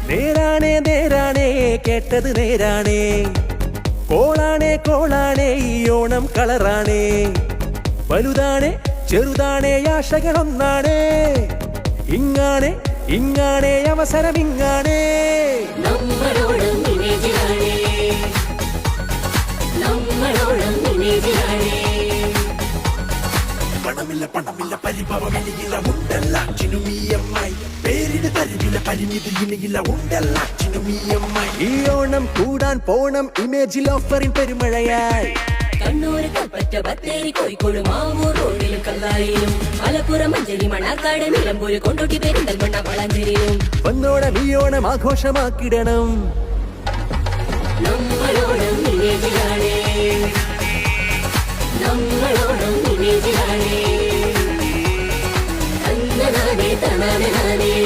നേരാണേ നേരാണേ കേട്ടത് നേരാണേ, കോളാണേ കോളാണേ ഈ ഓണം കളറാണേ. വലുതാണേ ചെറുതാണേ ആശകളൊന്നാണേ, ഇങ്ങാണേ ഇങ്ങാണേ അവസരം ഇങ്ങാണേ. നമ്മളോളം ഇമേജിലാണേ, നമ്മളോളം ഇമേജിലാണേ. പണമില്ല പണമില്ല പരിഭവമില്ല ഉണ്ടല്ലാറ്റിനും EMI, പേരിന് തരിവില്ല പരിമിതി ഇനിയില്ല ഉണ്ടല്ലാറ്റിനും EMI. ഈ ഓണം കൂടാൻ പോണം ഇമേജിൽ ഓഫറിൻ പെരുമഴയായി. കണ്ണൂര് കൽപ്പറ്റ ബത്തേരി കോഴിക്കോട് മാവൂർ റോഡിലും കല്ലായിലും മലപ്പുറം മഞ്ചേരി മണ്ണാർക്കാട് നിലമ്പൂര് കൊണ്ടോട്ടി പെരിന്തൽമണ്ണ വളാഞ്ചേരിയിലും വന്നോണം ഈ ഓണം ആഘോഷമാക്കിടണം. നമ്മളോളം ഇമേജിലാണേ, നമ്മളോളം ഇമേജിലാണേ. തന്നനാനേ തനാനേ